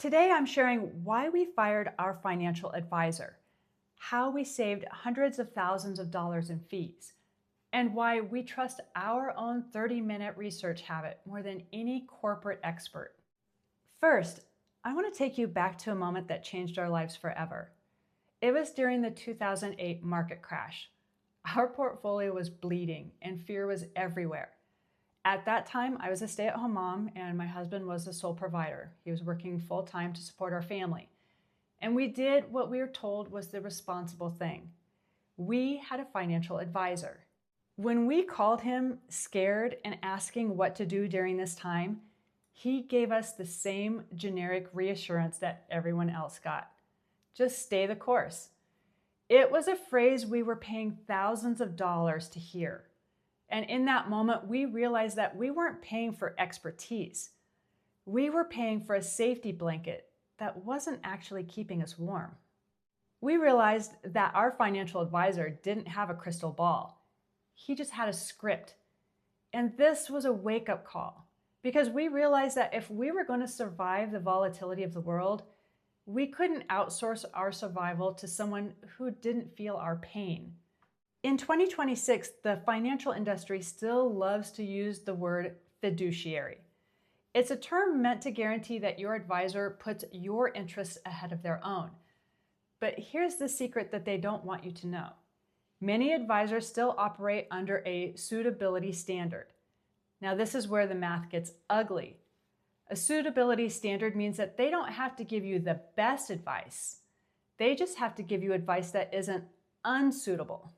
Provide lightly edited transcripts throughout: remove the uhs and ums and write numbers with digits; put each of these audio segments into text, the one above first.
Today, I'm sharing why we fired our financial advisor, how we saved hundreds of thousands of dollars in fees, and why we trust our own 30-minute research habit more than any corporate expert. First, I want to take you back to a moment that changed our lives forever. It was during the 2008 market crash. Our portfolio was bleeding and fear was everywhere. At that time, I was a stay-at-home mom and my husband was the sole provider. He was working full-time to support our family. And we did what we were told was the responsible thing. We had a financial advisor. When we called him scared and asking what to do during this time, he gave us the same generic reassurance that everyone else got. Just stay the course. It was a phrase we were paying thousands of dollars to hear. And in that moment, we realized that we weren't paying for expertise. We were paying for a safety blanket that wasn't actually keeping us warm. We realized that our financial advisor didn't have a crystal ball. He just had a script. And this was a wake-up call because we realized that if we were going to survive the volatility of the world, we couldn't outsource our survival to someone who didn't feel our pain. In 2026, the financial industry still loves to use the word fiduciary. It's a term meant to guarantee that your advisor puts your interests ahead of their own. But here's the secret that they don't want you to know. Many advisors still operate under a suitability standard. Now, this is where the math gets ugly. A suitability standard means that they don't have to give you the best advice. They just have to give you advice that isn't unsuitable.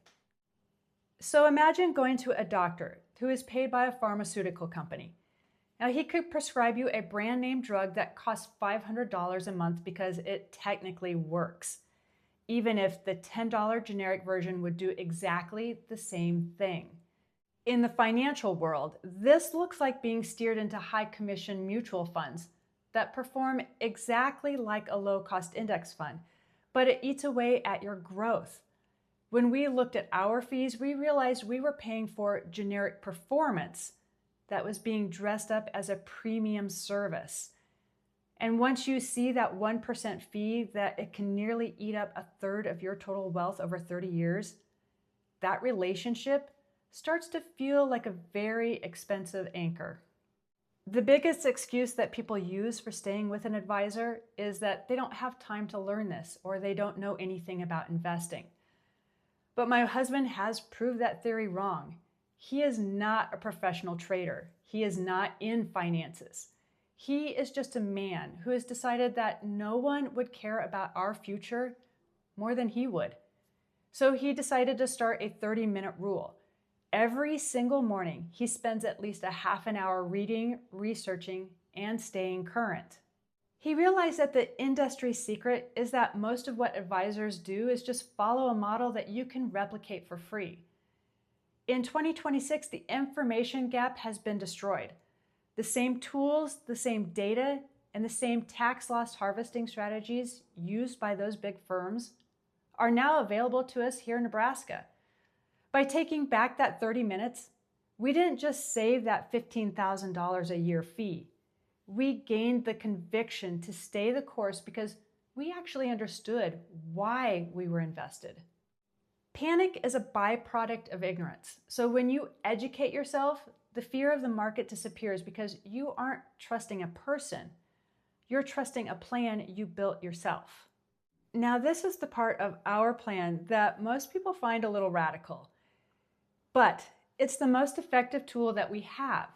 So imagine going to a doctor who is paid by a pharmaceutical company. Now, he could prescribe you a brand name drug that costs $500 a month because it technically works, even if the $10 generic version would do exactly the same thing. In the financial world, this looks like being steered into high commission mutual funds that perform exactly like a low-cost index fund, but it eats away at your growth. When we looked at our fees, we realized we were paying for generic performance that was being dressed up as a premium service. And once you see that 1% fee that it can nearly eat up a third of your total wealth over 30 years, that relationship starts to feel like a very expensive anchor. The biggest excuse that people use for staying with an advisor is that they don't have time to learn this or they don't know anything about investing. But my husband has proved that theory wrong. He is not a professional trader. He is not in finances. He is just a man who has decided that no one would care about our future more than he would. So he decided to start a 30-minute rule. Every single morning, he spends at least a half an hour reading, researching, and staying current. He realized that the industry secret is that most of what advisors do is just follow a model that you can replicate for free. In 2026, the information gap has been destroyed. The same tools, the same data, and the same tax loss harvesting strategies used by those big firms are now available to us here in Nebraska. By taking back that 30 minutes, we didn't just save that $15,000 a year fee. We gained the conviction to stay the course because we actually understood why we were invested. Panic is a byproduct of ignorance. So when you educate yourself, the fear of the market disappears because you aren't trusting a person. You're trusting a plan you built yourself. Now, this is the part of our plan that most people find a little radical, but it's the most effective tool that we have.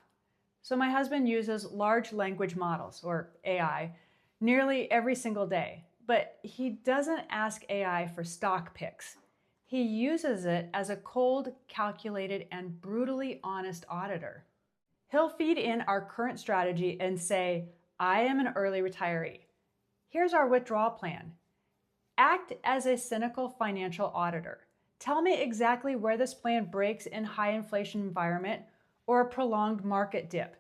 So my husband uses large language models, or AI, nearly every single day, but he doesn't ask AI for stock picks. He uses it as a cold, calculated, and brutally honest auditor. He'll feed in our current strategy and say, I am an early retiree. Here's our withdrawal plan. Act as a cynical financial auditor. Tell me exactly where this plan breaks in high inflation environment or a prolonged market dip.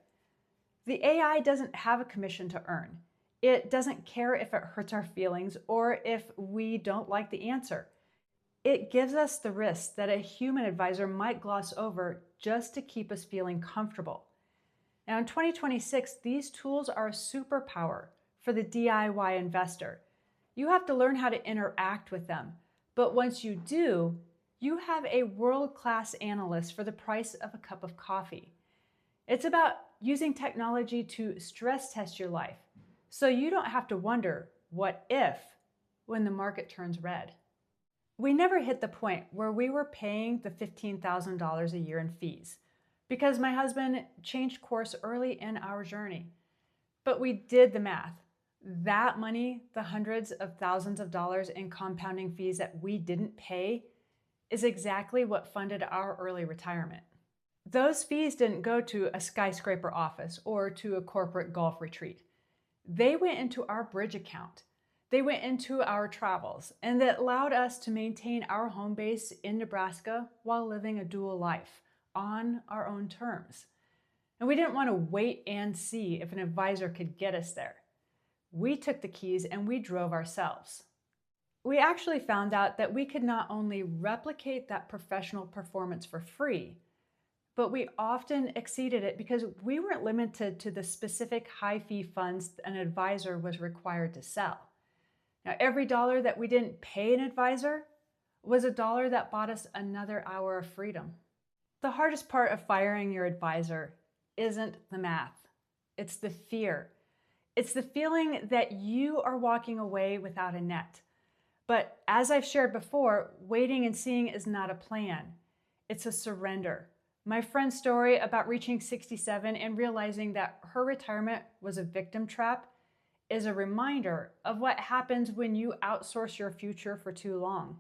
The AI doesn't have a commission to earn. It doesn't care if it hurts our feelings or if we don't like the answer. It gives us the risk that a human advisor might gloss over just to keep us feeling comfortable. Now in 2026, these tools are a superpower for the DIY investor. You have to learn how to interact with them. But once you do, you have a world-class analyst for the price of a cup of coffee. It's about using technology to stress test your life, so you don't have to wonder, what if, when the market turns red. We never hit the point where we were paying the $15,000 a year in fees, because my husband changed course early in our journey. But we did the math. That money, the hundreds of thousands of dollars in compounding fees that we didn't pay, is exactly what funded our early retirement. Those fees didn't go to a skyscraper office or to a corporate golf retreat. They went into our bridge account. They went into our travels, and that allowed us to maintain our home base in Nebraska while living a dual life on our own terms. And we didn't want to wait and see if an advisor could get us there. We took the keys and we drove ourselves. We actually found out that we could not only replicate that professional performance for free, but we often exceeded it because we weren't limited to the specific high-fee funds an advisor was required to sell. Now, every dollar that we didn't pay an advisor was a dollar that bought us another hour of freedom. The hardest part of firing your advisor isn't the math. It's the fear. It's the feeling that you are walking away without a net. But as I've shared before, waiting and seeing is not a plan. It's a surrender. My friend's story about reaching 67 and realizing that her retirement was a victim trap is a reminder of what happens when you outsource your future for too long.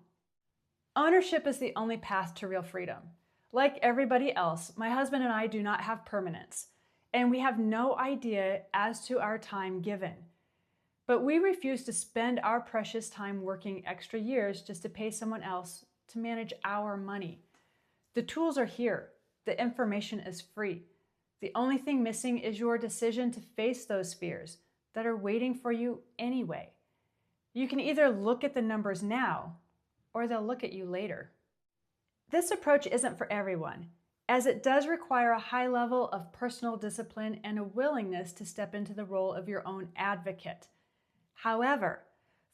Ownership is the only path to real freedom. Like everybody else, my husband and I do not have permanence, and we have no idea as to our time given. But we refuse to spend our precious time working extra years just to pay someone else to manage our money. The tools are here. The information is free. The only thing missing is your decision to face those fears that are waiting for you anyway. You can either look at the numbers now, or they'll look at you later. This approach isn't for everyone, as it does require a high level of personal discipline and a willingness to step into the role of your own advocate. However,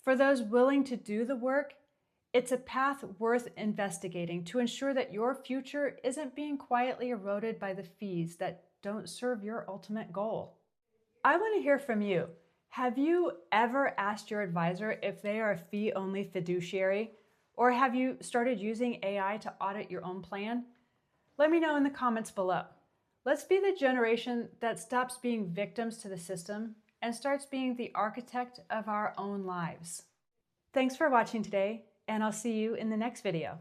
for those willing to do the work, it's a path worth investigating to ensure that your future isn't being quietly eroded by the fees that don't serve your ultimate goal. I want to hear from you. Have you ever asked your advisor if they are a fee-only fiduciary? Or have you started using AI to audit your own plan? Let me know in the comments below. Let's be the generation that stops being victims to the system and starts being the architect of our own lives. Thanks for watching today, and I'll see you in the next video.